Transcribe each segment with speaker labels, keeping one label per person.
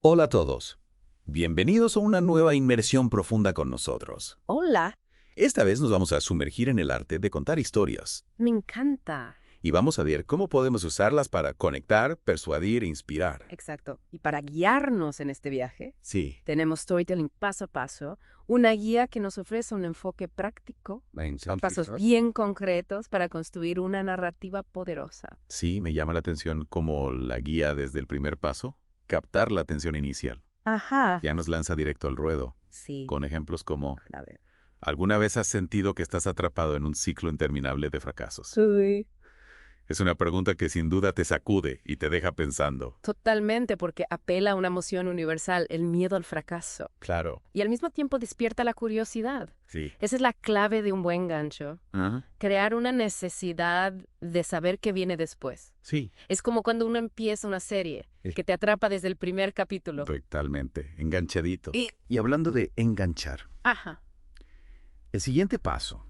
Speaker 1: Hola a todos. Bienvenidos a una nueva inmersión profunda con nosotros.
Speaker 2: Hola,
Speaker 1: Esta vez nos vamos a sumergir en el arte de contar historias
Speaker 2: me encanta.
Speaker 1: y vamos a ver cómo podemos usarlas para conectar, persuadir e inspirar.
Speaker 2: Exacto. Y para guiarnos en este viaje,
Speaker 1: Sí,
Speaker 2: tenemos Storytelling paso a paso, una guía que nos ofrece un enfoque práctico, pasos bien concretos para construir una narrativa poderosa.
Speaker 1: sí, me llama la atención como la guía desde el primer paso, captar la atención inicial.
Speaker 2: Ajá.
Speaker 1: Ya nos lanza directo al ruedo,
Speaker 2: Sí.
Speaker 1: con ejemplos como,
Speaker 2: A ver.
Speaker 1: ¿alguna vez has sentido que estás atrapado en un ciclo interminable de fracasos?
Speaker 2: Uy.
Speaker 1: Es una pregunta que sin duda te sacude y te deja pensando.
Speaker 2: Totalmente, porque apela a una emoción universal, el miedo al fracaso.
Speaker 1: Claro,
Speaker 2: Y al mismo tiempo despierta la curiosidad.
Speaker 1: sí.
Speaker 2: Esa es la clave de un buen gancho.
Speaker 1: Ajá.
Speaker 2: Crear una necesidad de saber qué viene después.
Speaker 1: Sí,
Speaker 2: Es como cuando uno empieza una serie, que te atrapa desde el primer capítulo.
Speaker 1: totalmente, enganchadito.
Speaker 2: Y,
Speaker 1: Y hablando de enganchar,
Speaker 2: ajá,
Speaker 1: el siguiente paso,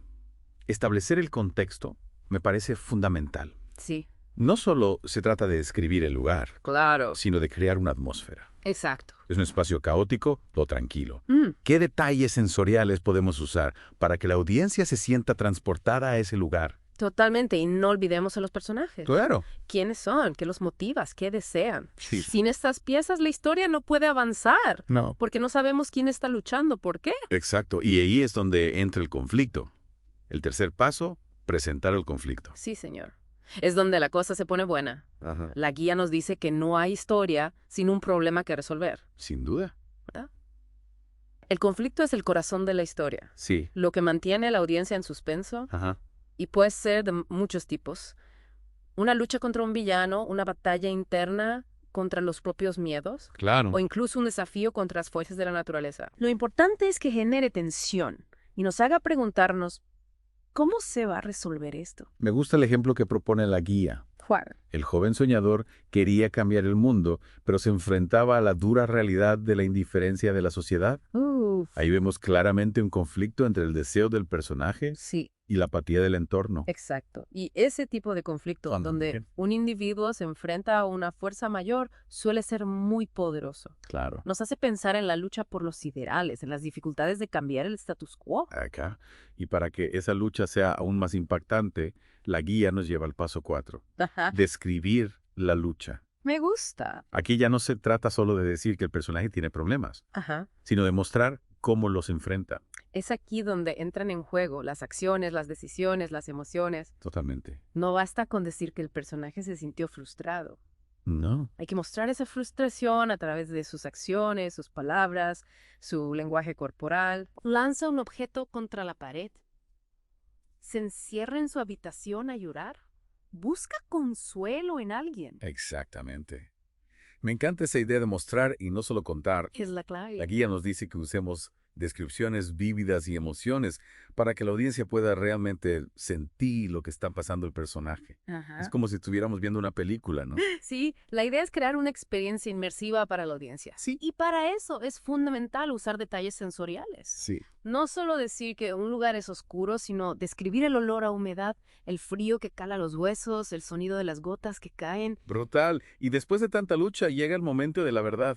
Speaker 1: establecer el contexto, me parece fundamental.
Speaker 2: sí,
Speaker 1: No solo se trata de describir el lugar,
Speaker 2: claro.
Speaker 1: sino de crear una atmósfera.
Speaker 2: Exacto.
Speaker 1: ¿Es un espacio caótico o tranquilo?
Speaker 2: Mm,
Speaker 1: ¿Qué detalles sensoriales podemos usar para que la audiencia se sienta transportada a ese lugar?
Speaker 2: totalmente. Y no olvidemos a los personajes.
Speaker 1: Claro.
Speaker 2: ¿Quiénes son? ¿Qué los motivas? ¿Qué desean?
Speaker 1: Sí.
Speaker 2: Sin estas piezas, la historia no puede avanzar,
Speaker 1: No.
Speaker 2: porque no sabemos quién está luchando, por qué.
Speaker 1: Exacto. Y ahí es donde entra el conflicto. El tercer paso, presentar el conflicto.
Speaker 2: Sí, señor. Es donde la cosa se pone buena.
Speaker 1: Ajá.
Speaker 2: La guía nos dice que no hay historia sin un problema que resolver,
Speaker 1: Sin duda.
Speaker 2: ¿verdad? El conflicto es el corazón de la historia,
Speaker 1: Sí.
Speaker 2: lo que mantiene a la audiencia en suspenso,
Speaker 1: Ajá.
Speaker 2: y puede ser de muchos tipos. Una lucha contra un villano, una batalla interna contra los propios miedos,
Speaker 1: Claro.
Speaker 2: o incluso un desafío contra las fuerzas de la naturaleza. Lo importante es que genere tensión y nos haga preguntarnos, ¿cómo se va a resolver esto?
Speaker 1: Me gusta el ejemplo que propone la guía.
Speaker 2: Juan.
Speaker 1: El joven soñador quería cambiar el mundo, pero se enfrentaba a la dura realidad de la indiferencia de la sociedad. Ahí vemos claramente un conflicto entre el deseo del personaje
Speaker 2: Sí,
Speaker 1: y la apatía del entorno.
Speaker 2: exacto. Y ese tipo de conflicto,
Speaker 1: Cuando
Speaker 2: donde
Speaker 1: bien.
Speaker 2: un individuo se enfrenta a una fuerza mayor, suele ser muy poderoso.
Speaker 1: Claro.
Speaker 2: Nos hace pensar en la lucha por los ideales, en las dificultades de cambiar el status quo.
Speaker 1: Acá. Y para que esa lucha sea aún más impactante, la guía nos lleva al paso 4.
Speaker 2: Ajá.
Speaker 1: Describir la lucha.
Speaker 2: Me gusta.
Speaker 1: Aquí ya no se trata solo de decir que el personaje tiene problemas,
Speaker 2: Ajá.
Speaker 1: sino de mostrar cómo los enfrenta.
Speaker 2: Es aquí donde entran en juego las acciones, las decisiones, las emociones.
Speaker 1: Totalmente.
Speaker 2: No basta con decir que el personaje se sintió frustrado.
Speaker 1: No.
Speaker 2: Hay que mostrar esa frustración a través de sus acciones, sus palabras, su lenguaje corporal. Lanza un objeto contra la pared. Se encierra en su habitación a llorar. Busca consuelo en alguien.
Speaker 1: Exactamente. Me encanta esa idea de mostrar y no solo contar.
Speaker 2: Es la clave.
Speaker 1: La guía nos dice que usemos descripciones vívidas y emociones para que la audiencia pueda realmente sentir lo que está pasando el personaje.
Speaker 2: Ajá.
Speaker 1: Es como si estuviéramos viendo una película, ¿no?
Speaker 2: Sí, la idea es crear una experiencia inmersiva para la audiencia.
Speaker 1: Sí.
Speaker 2: Y para eso es fundamental usar detalles sensoriales.
Speaker 1: Sí.
Speaker 2: No solo decir que un lugar es oscuro, sino describir el olor a humedad, el frío que cala los huesos, el sonido de las gotas que caen.
Speaker 1: Brutal. Y después de tanta lucha llega el momento de la verdad.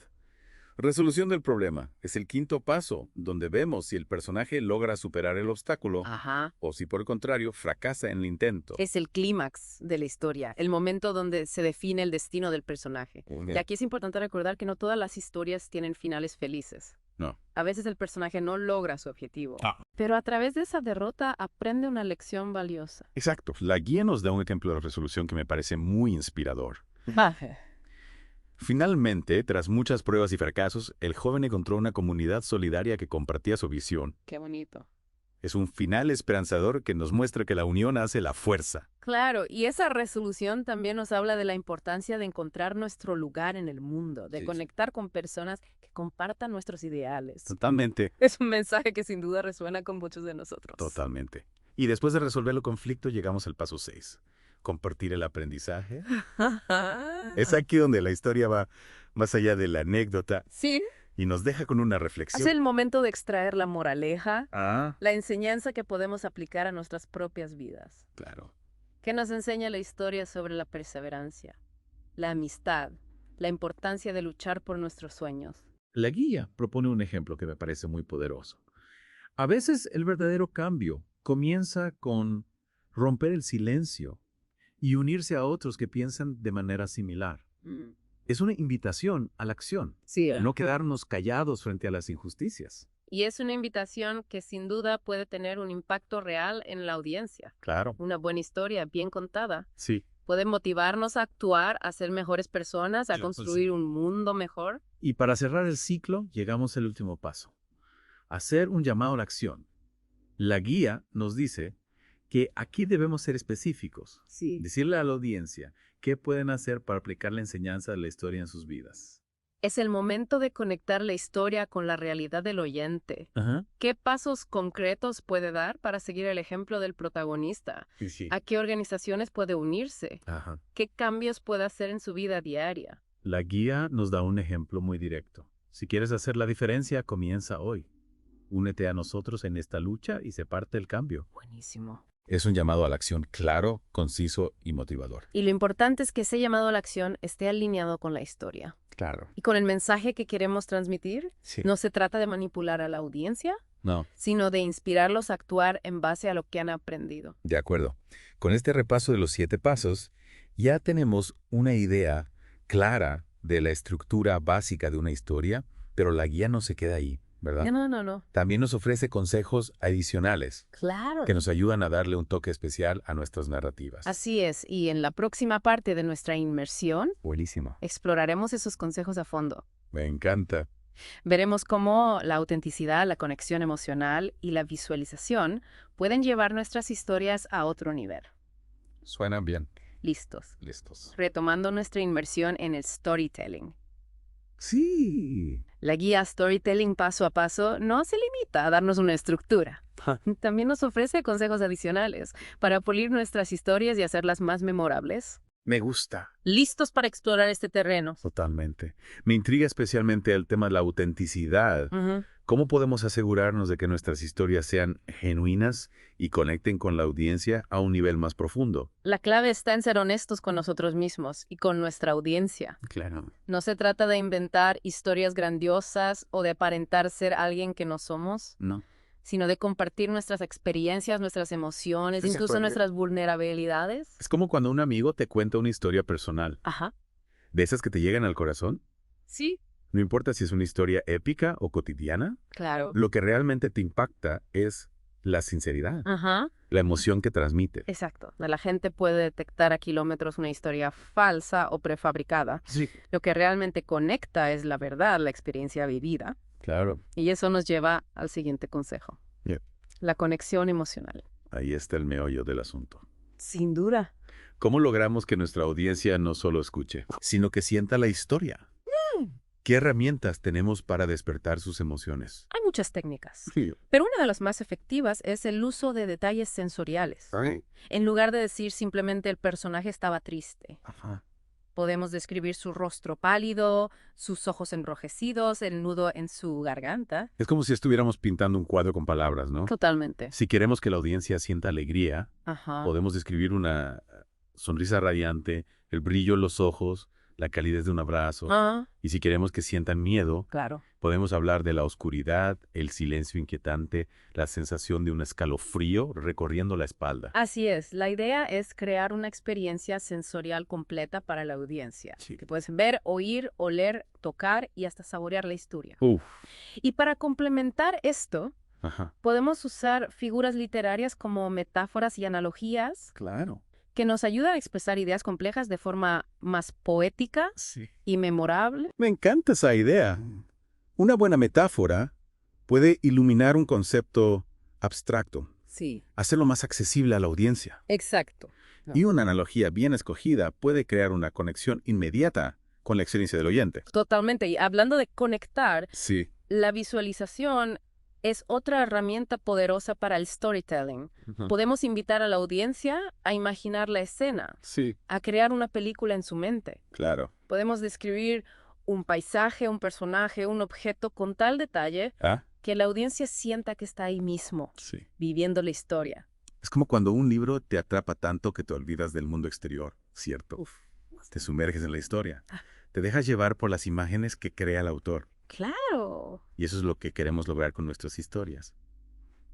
Speaker 1: Resolución del problema. Es el quinto paso, donde vemos si el personaje logra superar el obstáculo
Speaker 2: Ajá.
Speaker 1: o si por el contrario fracasa en el intento.
Speaker 2: Es el clímax de la historia, el momento donde se define el destino del personaje. Y aquí es importante recordar que no todas las historias tienen finales felices.
Speaker 1: No.
Speaker 2: A veces el personaje no logra su objetivo,
Speaker 1: Ah.
Speaker 2: pero a través de esa derrota aprende una lección valiosa.
Speaker 1: Exacto. La guía nos da un ejemplo de resolución que me parece muy inspirador. Finalmente, tras muchas pruebas y fracasos, el joven encontró una comunidad solidaria que compartía su visión.
Speaker 2: Qué bonito.
Speaker 1: Es un final esperanzador que nos muestra que la unión hace la fuerza.
Speaker 2: Claro, y esa resolución también nos habla de la importancia de encontrar nuestro lugar en el mundo, de
Speaker 1: Sí, sí.
Speaker 2: conectar con personas que compartan nuestros ideales.
Speaker 1: Totalmente.
Speaker 2: Es un mensaje que sin duda resuena con muchos de nosotros.
Speaker 1: Totalmente. Y después de resolver el conflicto, llegamos al paso 6. Compartir el aprendizaje. Es aquí donde la historia va más allá de la anécdota
Speaker 2: Sí,
Speaker 1: y nos deja con una
Speaker 2: es
Speaker 1: reflexión.
Speaker 2: el momento de extraer la moraleja,
Speaker 1: Ah,
Speaker 2: la enseñanza que podemos aplicar a nuestras propias vidas.
Speaker 1: claro.
Speaker 2: ¿Qué nos enseña la historia sobre la perseverancia, la amistad, la importancia de luchar por nuestros sueños.
Speaker 1: La guía propone un ejemplo que me parece muy poderoso. A veces el verdadero cambio comienza con romper el silencio y unirse a otros que piensan de manera similar. Es una invitación a la acción,
Speaker 2: Sí.
Speaker 1: no quedarnos callados frente a las injusticias.
Speaker 2: Y es una invitación que sin duda puede tener un impacto real en la audiencia.
Speaker 1: Claro.
Speaker 2: Una buena historia bien contada
Speaker 1: Sí.
Speaker 2: puede motivarnos a actuar, a ser mejores personas, a
Speaker 1: Claro,
Speaker 2: construir
Speaker 1: sí.
Speaker 2: un mundo mejor.
Speaker 1: Y para cerrar el ciclo, llegamos al último paso. Hacer un llamado a la acción. La guía nos dice que aquí debemos ser específicos.
Speaker 2: Sí.
Speaker 1: Decirle a la audiencia qué pueden hacer para aplicar la enseñanza de la historia en sus vidas.
Speaker 2: Es el momento de conectar la historia con la realidad del oyente.
Speaker 1: Ajá.
Speaker 2: ¿Qué pasos concretos puede dar para seguir el ejemplo del protagonista?
Speaker 1: Sí.
Speaker 2: ¿A qué organizaciones puede unirse?
Speaker 1: Ajá.
Speaker 2: ¿Qué cambios puede hacer en su vida diaria?
Speaker 1: La guía nos da un ejemplo muy directo. Si quieres hacer la diferencia, comienza hoy. Únete a nosotros en esta lucha y sé parte del cambio.
Speaker 2: Buenísimo.
Speaker 1: Es un llamado a la acción claro, conciso y motivador.
Speaker 2: Y lo importante es que ese llamado a la acción esté alineado con la historia.
Speaker 1: Claro.
Speaker 2: Y con el mensaje que queremos transmitir,
Speaker 1: Sí.
Speaker 2: no se trata de manipular a la audiencia,
Speaker 1: No.
Speaker 2: sino de inspirarlos a actuar en base a lo que han aprendido.
Speaker 1: De acuerdo. Con este repaso de los 7 pasos, ya tenemos una idea clara de la estructura básica de una historia, pero la guía no se queda ahí, ¿verdad?
Speaker 2: No.
Speaker 1: También nos ofrece consejos adicionales
Speaker 2: Claro.
Speaker 1: que nos ayudan a darle un toque especial a nuestras narrativas.
Speaker 2: Así es, y en la próxima parte de nuestra inmersión,
Speaker 1: Buenísimo.
Speaker 2: exploraremos esos consejos a fondo.
Speaker 1: Me encanta.
Speaker 2: Veremos cómo la autenticidad, la conexión emocional y la visualización pueden llevar nuestras historias a otro nivel.
Speaker 1: Suenan bien.
Speaker 2: Listos.
Speaker 1: Listos.
Speaker 2: Retomando nuestra inmersión en el storytelling.
Speaker 1: Sí.
Speaker 2: La guía Storytelling paso a paso no se limita a darnos una estructura. También nos ofrece consejos adicionales para pulir nuestras historias y hacerlas más memorables.
Speaker 1: Me gusta.
Speaker 2: ¿Listos para explorar este terreno?
Speaker 1: Totalmente. Me intriga especialmente el tema de la autenticidad. ¿Cómo podemos asegurarnos de que nuestras historias sean genuinas y conecten con la audiencia a un nivel más profundo?
Speaker 2: La clave está en ser honestos con nosotros mismos y con nuestra audiencia.
Speaker 1: Claro.
Speaker 2: No se trata de inventar historias grandiosas o de aparentar ser alguien que no somos,
Speaker 1: No.
Speaker 2: sino de compartir nuestras experiencias, nuestras emociones, incluso nuestras vulnerabilidades.
Speaker 1: Es como cuando un amigo te cuenta una historia personal,
Speaker 2: Ajá.
Speaker 1: de esas que te llegan al corazón.
Speaker 2: Sí.
Speaker 1: No importa si es una historia épica o cotidiana,
Speaker 2: Claro.
Speaker 1: lo que realmente te impacta es la sinceridad,
Speaker 2: Ajá.
Speaker 1: la emoción que transmite.
Speaker 2: Exacto. La gente puede detectar a kilómetros una historia falsa o prefabricada.
Speaker 1: Sí.
Speaker 2: Lo que realmente conecta es la verdad, la experiencia vivida.
Speaker 1: Claro.
Speaker 2: Y eso nos lleva al siguiente consejo.
Speaker 1: Yep.
Speaker 2: La conexión emocional.
Speaker 1: Ahí está el meollo del asunto.
Speaker 2: Sin duda.
Speaker 1: ¿Cómo logramos que nuestra audiencia no solo escuche, sino que sienta la historia? ¿Qué herramientas tenemos para despertar sus emociones?
Speaker 2: Hay muchas técnicas,
Speaker 1: Sí.
Speaker 2: pero una de las más efectivas es el uso de detalles sensoriales. En lugar de decir simplemente el personaje estaba triste,
Speaker 1: Ajá.
Speaker 2: podemos describir su rostro pálido, sus ojos enrojecidos, el nudo en su garganta.
Speaker 1: Es como si estuviéramos pintando un cuadro con palabras, ¿no?
Speaker 2: Totalmente.
Speaker 1: Si queremos que la audiencia sienta alegría,
Speaker 2: Ajá.
Speaker 1: podemos describir una sonrisa radiante, el brillo en los ojos, la calidez de un abrazo.
Speaker 2: Ah,
Speaker 1: Y si queremos que sientan miedo,
Speaker 2: claro.
Speaker 1: podemos hablar de la oscuridad, el silencio inquietante, la sensación de un escalofrío recorriendo la espalda.
Speaker 2: Así es. La idea es crear una experiencia sensorial completa para la audiencia.
Speaker 1: Sí.
Speaker 2: Que puedes ver, oír, oler, tocar y hasta saborear la historia.
Speaker 1: Uf.
Speaker 2: Y para complementar esto,
Speaker 1: Ajá.
Speaker 2: podemos usar figuras literarias como metáforas y analogías
Speaker 1: Claro.
Speaker 2: que nos ayudan a expresar ideas complejas de forma más poética
Speaker 1: Sí.
Speaker 2: y memorable.
Speaker 1: Me encanta esa idea. Una buena metáfora puede iluminar un concepto abstracto,
Speaker 2: Sí,
Speaker 1: hacerlo más accesible a la audiencia.
Speaker 2: exacto.
Speaker 1: Y una analogía bien escogida puede crear una conexión inmediata con la experiencia del oyente.
Speaker 2: Totalmente. Y hablando de conectar,
Speaker 1: Sí.
Speaker 2: la visualización es otra herramienta poderosa para el storytelling. Podemos invitar a la audiencia a imaginar la escena,
Speaker 1: Sí,
Speaker 2: a crear una película en su mente.
Speaker 1: claro.
Speaker 2: Podemos describir un paisaje, un personaje, un objeto con tal detalle
Speaker 1: Ah,
Speaker 2: que la audiencia sienta que está ahí mismo,
Speaker 1: sí.
Speaker 2: viviendo la historia.
Speaker 1: Es como cuando un libro te atrapa tanto que te olvidas del mundo exterior, ¿cierto?
Speaker 2: Uf.
Speaker 1: Te sumerges en la historia. Te dejas llevar por las imágenes que crea el autor.
Speaker 2: Claro.
Speaker 1: Y eso es lo que queremos lograr con nuestras historias.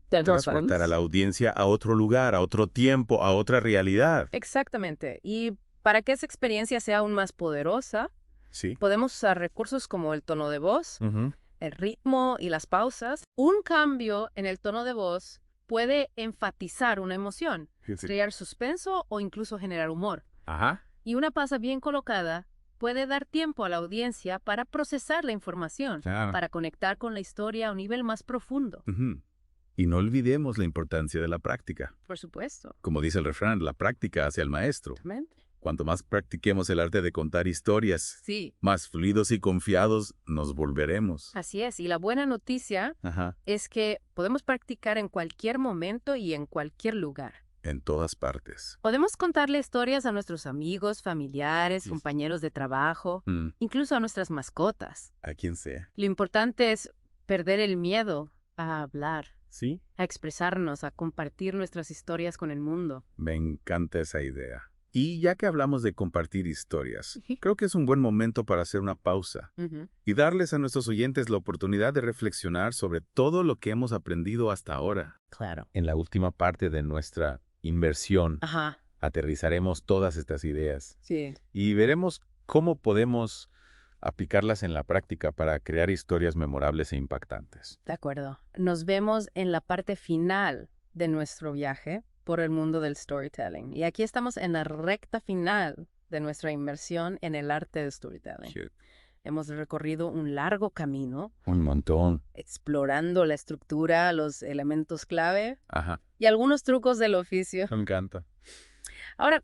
Speaker 2: ¿Te
Speaker 1: Transportar a la audiencia a otro lugar, a otro tiempo, a otra realidad.
Speaker 2: Exactamente. Y para que esa experiencia sea aún más poderosa,
Speaker 1: Sí.
Speaker 2: podemos usar recursos como el tono de voz,
Speaker 1: Ujú.
Speaker 2: el ritmo y las pausas. Un cambio en el tono de voz puede enfatizar una emoción,
Speaker 1: Sí, sí.
Speaker 2: crear suspenso o incluso generar humor.
Speaker 1: Ajá.
Speaker 2: Y una pausa bien colocada puede dar tiempo a la audiencia para procesar la información,
Speaker 1: Claro.
Speaker 2: para conectar con la historia a un nivel más profundo.
Speaker 1: Ujú. Y no olvidemos la importancia de la práctica.
Speaker 2: Por supuesto.
Speaker 1: Como dice el refrán, la práctica hace al maestro.
Speaker 2: Exactamente.
Speaker 1: Cuanto más practiquemos el arte de contar historias,
Speaker 2: Sí,
Speaker 1: más fluidos y confiados nos volveremos.
Speaker 2: así es. Y la buena noticia
Speaker 1: Ajá.
Speaker 2: es que podemos practicar en cualquier momento y en cualquier lugar.
Speaker 1: En todas partes.
Speaker 2: Podemos contarle historias a nuestros amigos, familiares,
Speaker 1: Sí.
Speaker 2: compañeros de trabajo,
Speaker 1: Mm,
Speaker 2: incluso a nuestras mascotas.
Speaker 1: a quien sea.
Speaker 2: Lo importante es perder el miedo a hablar,
Speaker 1: ¿Sí?
Speaker 2: a expresarnos, a compartir nuestras historias con el mundo.
Speaker 1: Me encanta esa idea. Y ya que hablamos de compartir historias, creo que es un buen momento para hacer una pausa
Speaker 2: Ujú.
Speaker 1: y darles a nuestros oyentes la oportunidad de reflexionar sobre todo lo que hemos aprendido hasta ahora.
Speaker 2: Claro.
Speaker 1: En la última parte de nuestra inversión,
Speaker 2: Ajá,
Speaker 1: aterrizaremos todas estas ideas
Speaker 2: sí.
Speaker 1: y veremos cómo podemos aplicarlas en la práctica para crear historias memorables e impactantes.
Speaker 2: De acuerdo. Nos vemos en la parte final de nuestro viaje por el mundo del storytelling. Y aquí estamos en la recta final de nuestra inmersión en el arte del storytelling. Hemos recorrido un largo camino,
Speaker 1: Un montón.
Speaker 2: explorando la estructura, los elementos clave
Speaker 1: Ajá,
Speaker 2: y algunos trucos del oficio.
Speaker 1: me encanta.
Speaker 2: Ahora,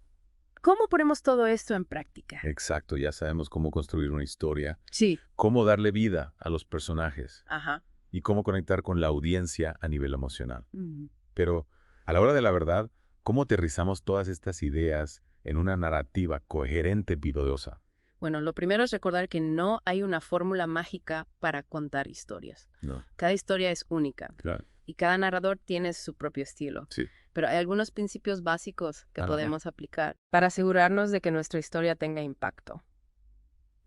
Speaker 2: ¿cómo ponemos todo esto en práctica?
Speaker 1: Exacto, ya sabemos cómo construir una historia,
Speaker 2: Sí.
Speaker 1: cómo darle vida a los personajes
Speaker 2: Ajá.
Speaker 1: y cómo conectar con la audiencia a nivel emocional.
Speaker 2: Mm.
Speaker 1: Pero, a la hora de la verdad, ¿cómo aterrizamos todas estas ideas en una narrativa coherente y poderosa?
Speaker 2: Bueno, lo primero es recordar que no hay una fórmula mágica para contar historias.
Speaker 1: No,
Speaker 2: Cada historia es única
Speaker 1: claro.
Speaker 2: y cada narrador tiene su propio estilo.
Speaker 1: Sí.
Speaker 2: Pero hay algunos principios básicos que
Speaker 1: Ajá.
Speaker 2: podemos aplicar para asegurarnos de que nuestra historia tenga impacto.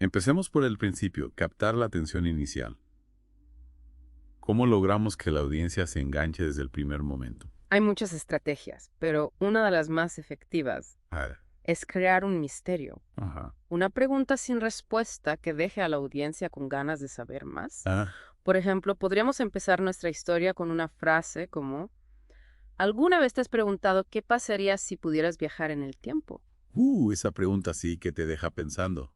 Speaker 1: Empecemos por el principio, captar la atención inicial. ¿Cómo logramos que la audiencia se enganche desde el primer momento?
Speaker 2: Hay muchas estrategias, pero una de las más efectivas
Speaker 1: A ver.
Speaker 2: es crear un misterio.
Speaker 1: Ajá.
Speaker 2: Una pregunta sin respuesta que deje a la audiencia con ganas de saber más.
Speaker 1: Ah,
Speaker 2: Por ejemplo, podríamos empezar nuestra historia con una frase como: ¿alguna vez te has preguntado qué pasaría si pudieras viajar en el tiempo?
Speaker 1: esa pregunta sí que te deja pensando.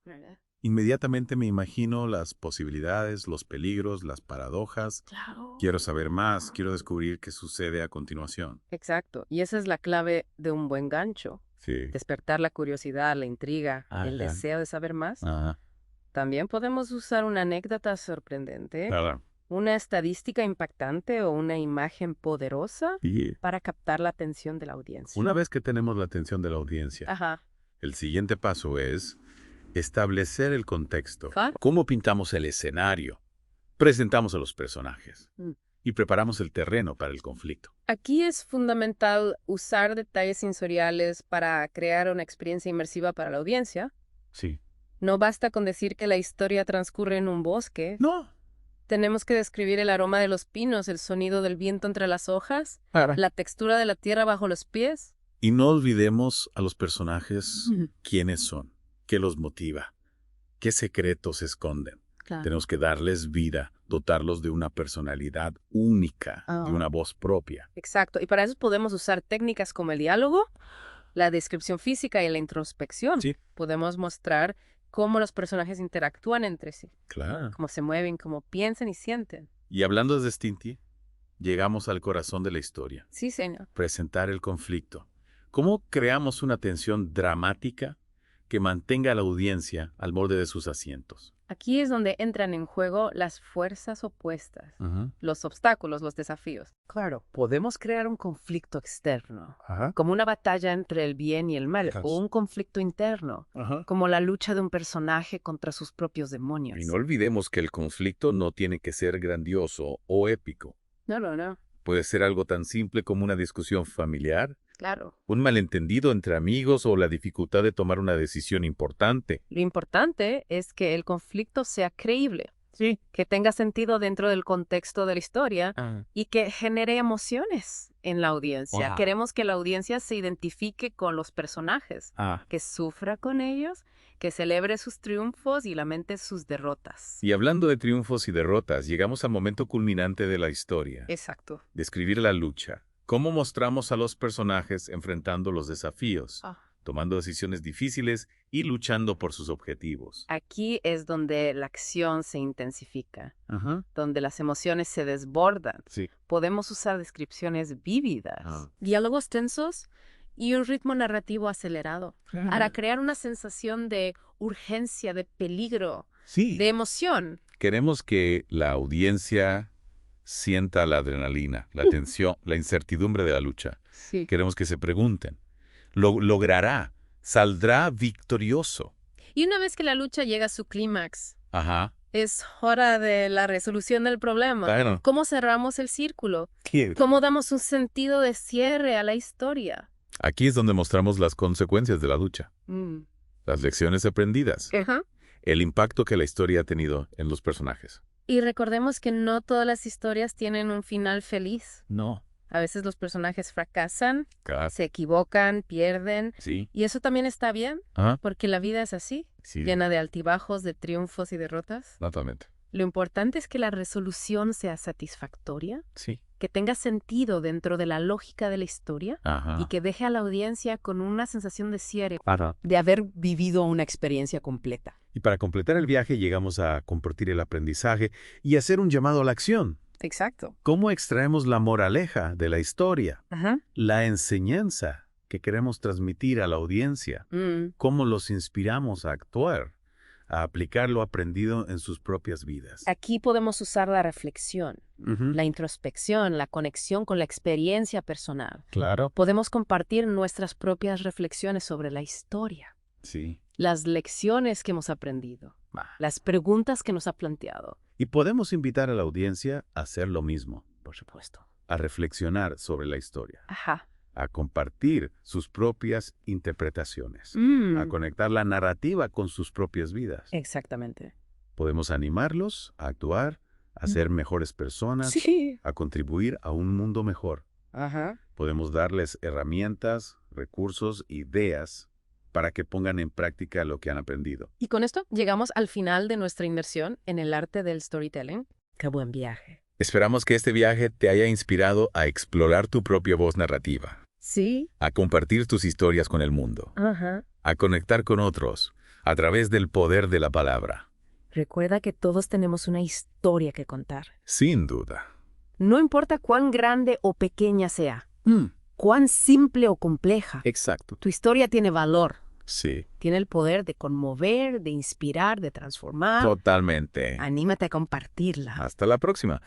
Speaker 1: Inmediatamente me imagino las posibilidades, los peligros, las paradojas.
Speaker 2: Claro.
Speaker 1: Quiero saber más, quiero descubrir qué sucede a continuación.
Speaker 2: Exacto. Y esa es la clave de un buen gancho.
Speaker 1: Sí.
Speaker 2: Despertar la curiosidad, la intriga, el
Speaker 1: Ajá.
Speaker 2: deseo de saber más.
Speaker 1: Ajá.
Speaker 2: También podemos usar una anécdota sorprendente,
Speaker 1: Claro.
Speaker 2: una estadística impactante o una imagen poderosa
Speaker 1: Y
Speaker 2: para captar la atención de la audiencia.
Speaker 1: una vez que tenemos la atención de la audiencia,
Speaker 2: Ajá.
Speaker 1: el siguiente paso es establecer el contexto.
Speaker 2: Claro.
Speaker 1: ¿Cómo pintamos el escenario? Presentamos a los personajes
Speaker 2: Mm.
Speaker 1: y preparamos el terreno para el conflicto.
Speaker 2: Aquí es fundamental usar detalles sensoriales para crear una experiencia inmersiva para la audiencia.
Speaker 1: Sí.
Speaker 2: No basta con decir que la historia transcurre en un bosque.
Speaker 1: No.
Speaker 2: Tenemos que describir el aroma de los pinos, el sonido del viento entre las hojas,
Speaker 1: Para.
Speaker 2: la textura de la tierra bajo los pies.
Speaker 1: Y no olvidemos a los personajes quiénes son, qué los motiva, qué secretos esconden.
Speaker 2: Claro.
Speaker 1: Tenemos que darles vida, dotarlos de una personalidad única,
Speaker 2: Ah.
Speaker 1: de una voz propia.
Speaker 2: Exacto. Y para eso podemos usar técnicas como el diálogo, la descripción física y la introspección.
Speaker 1: Sí.
Speaker 2: Podemos mostrar cómo los personajes interactúan entre sí,
Speaker 1: Claro.
Speaker 2: cómo se mueven, cómo piensan y sienten.
Speaker 1: Y hablando de Stinty, llegamos al corazón de la historia.
Speaker 2: Sí, señor.
Speaker 1: Presentar el conflicto. ¿Cómo creamos una tensión dramática que mantenga a la audiencia al borde de sus asientos?
Speaker 2: Aquí es donde entran en juego las fuerzas opuestas,
Speaker 1: Ajá.
Speaker 2: los obstáculos, los desafíos. Claro, podemos crear un conflicto externo,
Speaker 1: Ajá.
Speaker 2: como una batalla entre el bien y el mal,
Speaker 1: Claro.
Speaker 2: o un conflicto interno,
Speaker 1: Ajá.
Speaker 2: como la lucha de un personaje contra sus propios demonios.
Speaker 1: Y no olvidemos que el conflicto no tiene que ser grandioso o épico.
Speaker 2: No.
Speaker 1: Puede ser algo tan simple como una discusión familiar,
Speaker 2: Claro.
Speaker 1: Un malentendido entre amigos o la dificultad de tomar una decisión importante.
Speaker 2: Lo importante es que el conflicto sea creíble,
Speaker 1: Sí.
Speaker 2: que tenga sentido dentro del contexto de la historia y que genere emociones en la audiencia.
Speaker 1: Wow.
Speaker 2: Queremos que la audiencia se identifique con los personajes, que sufra con ellos, que celebre sus triunfos y lamente sus derrotas.
Speaker 1: Y hablando de triunfos y derrotas, llegamos al momento culminante de la historia.
Speaker 2: Exacto.
Speaker 1: Describir la lucha. ¿Cómo mostramos a los personajes enfrentando los desafíos, tomando decisiones difíciles y luchando por sus objetivos?
Speaker 2: Aquí es donde la acción se intensifica,
Speaker 1: Ajá.
Speaker 2: donde las emociones se desbordan.
Speaker 1: Sí.
Speaker 2: Podemos usar descripciones vívidas, diálogos tensos y un ritmo narrativo acelerado para crear una sensación de urgencia, de peligro,
Speaker 1: Sí.
Speaker 2: de emoción.
Speaker 1: Queremos que la audiencia sienta la adrenalina, la tensión, la incertidumbre de la lucha.
Speaker 2: Sí.
Speaker 1: Queremos que se pregunten, ¿lo logrará? ¿Saldrá victorioso?
Speaker 2: Y una vez que la lucha llega a su clímax,
Speaker 1: Ajá.
Speaker 2: es hora de la resolución del problema.
Speaker 1: Claro.
Speaker 2: ¿Cómo cerramos el círculo?
Speaker 1: ¿Qué?
Speaker 2: ¿Cómo damos un sentido de cierre a la historia?
Speaker 1: Aquí es donde mostramos las consecuencias de la lucha, las lecciones aprendidas,
Speaker 2: Ajá.
Speaker 1: el impacto que la historia ha tenido en los personajes.
Speaker 2: Y recordemos que no todas las historias tienen un final feliz.
Speaker 1: No.
Speaker 2: A veces los personajes fracasan,
Speaker 1: Claro.
Speaker 2: se equivocan, pierden.
Speaker 1: Sí.
Speaker 2: Y eso también está bien,
Speaker 1: Ajá.
Speaker 2: porque la vida es así,
Speaker 1: Sí.
Speaker 2: llena de altibajos, de triunfos y derrotas.
Speaker 1: Totalmente.
Speaker 2: Lo importante es que la resolución sea satisfactoria,
Speaker 1: Sí.
Speaker 2: que tenga sentido dentro de la lógica de la historia
Speaker 1: Ajá.
Speaker 2: y que deje a la audiencia con una sensación de cierre.
Speaker 3: De haber vivido una experiencia completa.
Speaker 1: Y para completar el viaje llegamos a compartir el aprendizaje y hacer un llamado a la acción.
Speaker 2: Exacto.
Speaker 1: ¿Cómo extraemos la moraleja de la historia?
Speaker 2: Ajá.
Speaker 1: La enseñanza que queremos transmitir a la audiencia. ¿Cómo los inspiramos a actuar, a aplicar lo aprendido en sus propias vidas?
Speaker 2: Aquí podemos usar la reflexión, la introspección, la conexión con la experiencia personal.
Speaker 1: Claro.
Speaker 2: Podemos compartir nuestras propias reflexiones sobre la historia,
Speaker 1: Sí.
Speaker 2: las lecciones que hemos aprendido, las preguntas que nos ha planteado.
Speaker 1: Y podemos invitar a la audiencia a hacer lo mismo,
Speaker 2: Por supuesto.
Speaker 1: a reflexionar sobre la historia,
Speaker 2: Ajá.
Speaker 1: a compartir sus propias interpretaciones, a conectar la narrativa con sus propias vidas.
Speaker 2: Exactamente.
Speaker 1: Podemos animarlos a actuar, a ser mejores personas,
Speaker 2: Sí.
Speaker 1: a contribuir a un mundo mejor.
Speaker 2: Ajá.
Speaker 1: Podemos darles herramientas, recursos, ideas para que pongan en práctica lo que han aprendido.
Speaker 2: Y con esto llegamos al final de nuestra inmersión en el arte del storytelling. ¡Qué buen viaje!
Speaker 1: Esperamos que este viaje te haya inspirado a explorar tu propia voz narrativa,
Speaker 2: Sí.
Speaker 1: a compartir tus historias con el mundo,
Speaker 2: Ajá.
Speaker 1: a conectar con otros a través del poder de la palabra.
Speaker 2: Recuerda que todos tenemos una historia que contar.
Speaker 1: Sin duda.
Speaker 2: No importa cuán grande o pequeña sea, cuán simple o compleja,
Speaker 1: Exacto.
Speaker 2: tu historia tiene valor.
Speaker 1: Sí.
Speaker 2: Tiene el poder de conmover, de inspirar, de transformar.
Speaker 1: Totalmente.
Speaker 2: Anímate a compartirla.
Speaker 1: Hasta la próxima.